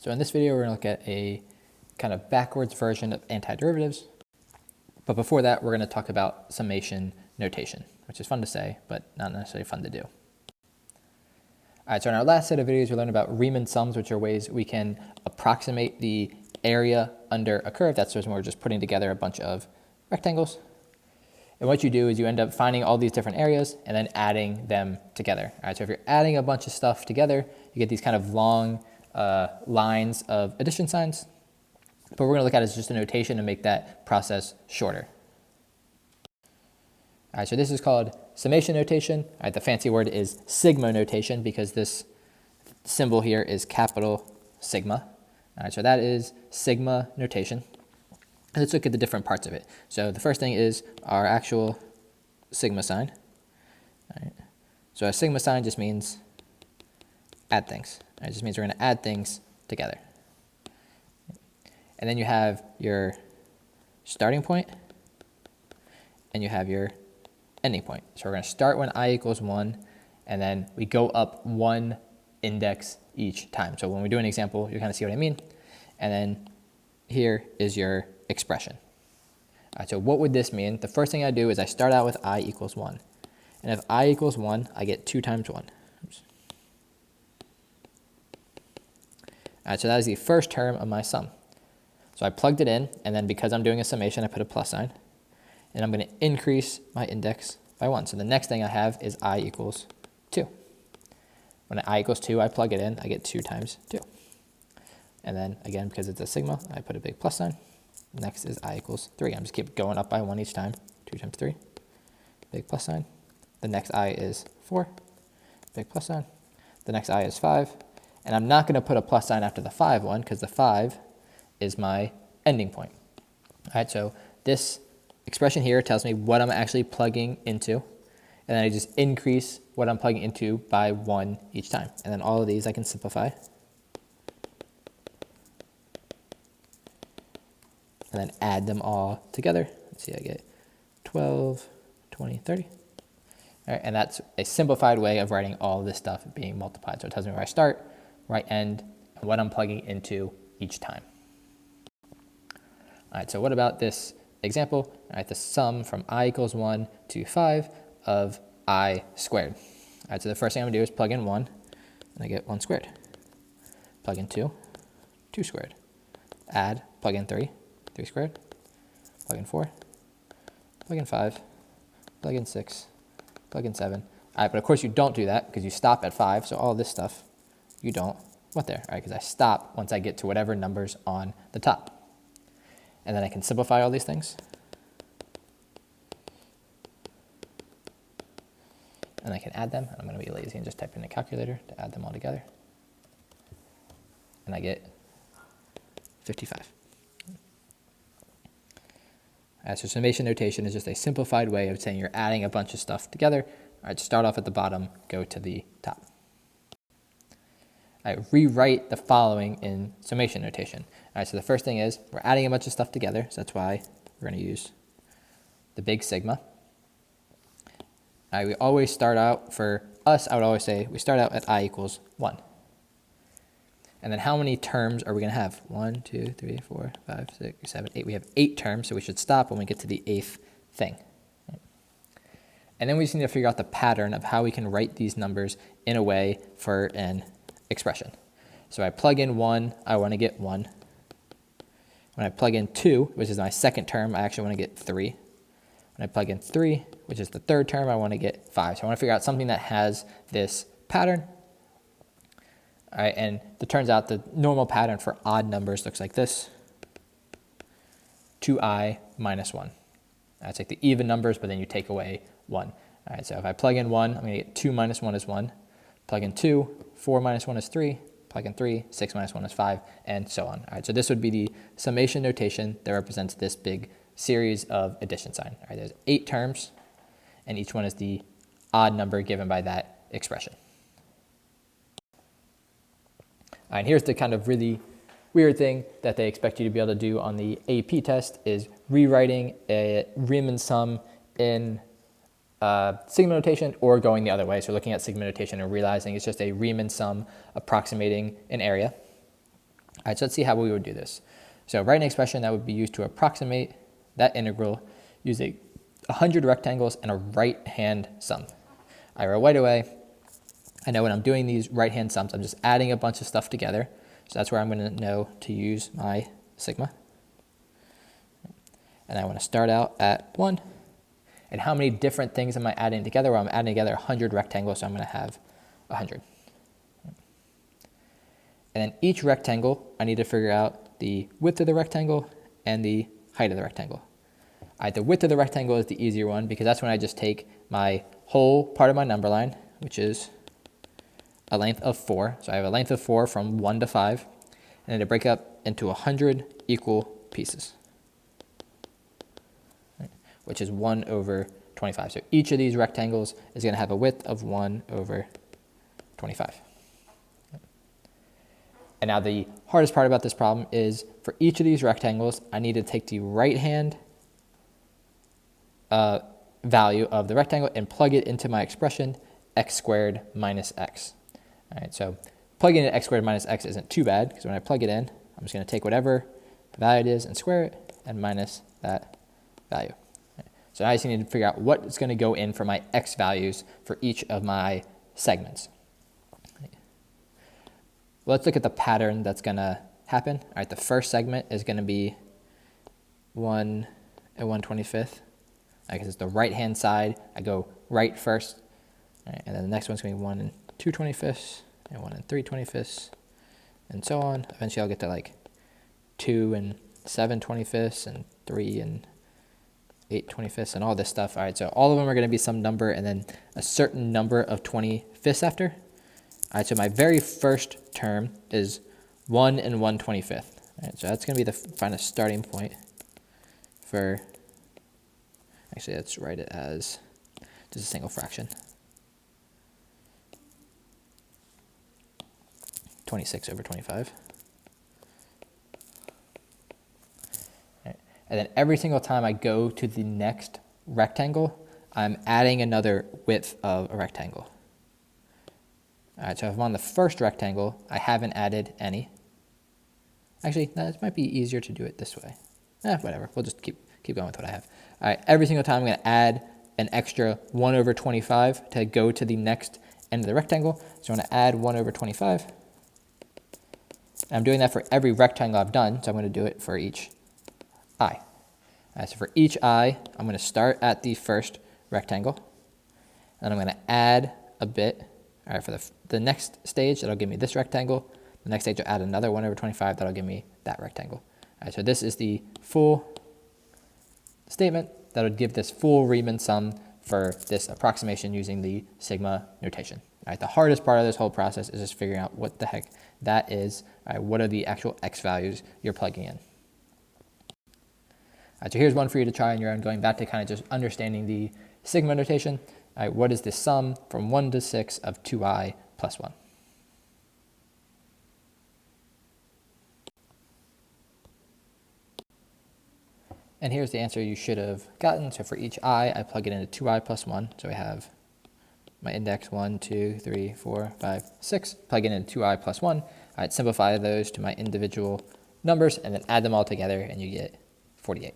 So in this video, we're going to look at a kind of backwards version of antiderivatives. But before that, we're going to talk about summation notation, which is fun to say, but not necessarily fun to do. All right, so in our last set of videos, we learned about Riemann sums, which are ways we can approximate the area under a curve. That's when we're just putting together a bunch of rectangles. And what you do is you end up finding all these different areas and then adding them together. All right, so if you're adding a bunch of stuff together, you get these kind of long lines of addition signs. But we're going to look at it as just a notation to make that process shorter. All right, so this is called summation notation. All right, the fancy word is sigma notation because this symbol here is capital sigma. All right, so that is sigma notation. Let's look at the different parts of it. So the first thing is our actual sigma sign. All right. So a sigma sign just means add things. It just means we're going to add things together. And then you have your starting point and you have your ending point. So we're going to start when I equals 1, and then we go up 1 index each time. So when we do an example, you kind of see what I mean. And then here is your expression. All right, so what would this mean? The first thing I do is I start out with I equals 1. And if I equals 1, I get 2 times 1. Oops. All right, so that is the first term of my sum. So I plugged it in, and then because I'm doing a summation, I put a plus sign. And I'm going to increase my index by 1. So the next thing I have is I equals 2. When I equals 2, I plug it in, I get 2 times 2. And then again, because it's a sigma, I put a big plus sign. Next is I equals 3. I'm just keep going up by 1 each time. 2 times 3, big plus sign. The next I is 4, big plus sign. The next I is 5. And I'm not going to put a plus sign after the 5 one because the 5 is my ending point. All right, so this expression here tells me what I'm actually plugging into. And then I just increase what I'm plugging into by 1 each time. And then all of these I can simplify. And then add them all together. Let's see, I get 12, 20, 30. All right, and that's a simplified way of writing all of this stuff being multiplied. So it tells me where I start, where I end, and what I'm plugging into each time. All right, so what about this example? All right, the sum from I equals 1 to 5 of I squared. All right, so the first thing I'm going to do is plug in 1, and I get 1 squared. Plug in 2, 2 squared. Add, plug in 3, 3 squared. Plug in 4, plug in 5, plug in 6, plug in 7. All right, but of course you don't do that because you stop at 5, so all this stuff you don't want there, all right, because I stop once I get to whatever number's on the top. And then I can simplify all these things. And I can add them. I'm going to be lazy and just type in a calculator to add them all together. And I get 55. So summation notation is just a simplified way of saying you're adding a bunch of stuff together. All right, start off at the bottom, go to the top. All right, rewrite the following in summation notation. All right, so the first thing is we're adding a bunch of stuff together, so that's why we're going to use the big sigma. All right, we always start out, for us, I would always say we start out at I equals 1. And then how many terms are we going to have? 1, 2, 3, 4, 5, 6, 7, 8. We have 8 terms, so we should stop when we get to the 8th thing. And then we just need to figure out the pattern of how we can write these numbers in a way for an expression. So I plug in 1, I want to get 1. When I plug in 2, which is my second term, I actually want to get 3. When I plug in 3, which is the third term, I want to get 5. So I want to figure out something that has this pattern. All right, and it turns out the normal pattern for odd numbers looks like this. 2i minus 1. That's like the even numbers, but then you take away 1. All right, so if I plug in 1, I'm going to get 2 minus 1 is 1. Plug in 2, 4 minus 1 is 3. Plug in 3, 6 minus 1 is 5, and so on. All right, so this would be the summation notation that represents this big series of addition sign. All right, there's 8 terms, and each one is the odd number given by that expression. All right, here's the kind of really weird thing that they expect you to be able to do on the AP test is rewriting a Riemann sum in sigma notation or going the other way. So looking at sigma notation and realizing it's just a Riemann sum approximating an area. right, so let's see how we would do this. So write an expression that would be used to approximate that integral using 100 rectangles and a right-hand sum. All right, right away, I know when I'm doing these right-hand sums, I'm just adding a bunch of stuff together. So that's where I'm going to know to use my sigma. And I want to start out at 1. And how many different things am I adding together? Well, I'm adding together 100 rectangles, so I'm going to have 100. And then each rectangle, I need to figure out the width of the rectangle and the height of the rectangle. All right, the width of the rectangle is the easier one because that's when I just take my whole part of my number line, which is a length of 4. So I have a length of 4 from 1 to 5, and then to break up into 100 equal pieces, which is 1 over 25. So each of these rectangles is going to have a width of 1 over 25. And now the hardest part about this problem is for each of these rectangles, I need to take the right-hand value of the rectangle and plug it into my expression x squared minus x. All right, so plugging in x squared minus x isn't too bad because when I plug it in, I'm just going to take whatever the value it is and square it and minus that value. Right, so now I just need to figure out what is going to go in for my x values for each of my segments. Well, let's look at the pattern that's going to happen. All right, the first segment is going to be 1 and 1/25. Because it's the right-hand side, I go right first. All right, and then the next one's going to be 1 and 2/25, and 1 and 3/25, and so on. Eventually, I'll get to like 2 and 7/25, and 3 and 8/25, and all this stuff. All right, so all of them are going to be some number, and then a certain number of 25ths after. All right, so my very first term is 1 and 1/25. All right, so that's going to be the find a starting point for. Actually, let's write it as just a single fraction. 26 over 25. Right. And then every single time I go to the next rectangle, I'm adding another width of a rectangle. All right, so if I'm on the first rectangle, I haven't added any. Actually, no, it might be easier to do it this way. Whatever, we'll just keep going with what I have. All right, every single time I'm going to add an extra 1 over 25 to go to the next end of the rectangle. So I'm going to add 1 over 25. And I'm doing that for every rectangle I've done, so I'm going to do it for each I. All right, so for each I, I'm going to start at the first rectangle. And I'm going to add a bit. All right, for the next stage, that'll give me this rectangle. The next stage, I'll add another 1 over 25. That'll give me that rectangle. All right, so this is the full statement that would give this full Riemann sum for this approximation using the sigma notation. All right, the hardest part of this whole process is just figuring out what the heck that is. All right, what are the actual x values you're plugging in? All right, so here's one for you to try on your own, going back to kind of just understanding the sigma notation. All right, what is the sum from 1 to 6 of 2i plus 1? And here's the answer you should have gotten. So for each I plug it into 2i plus 1. So we have my index 1, 2, 3, 4, 5, 6. Plug it into 2i plus 1. I'd simplify those to my individual numbers and then add them all together, and you get 48.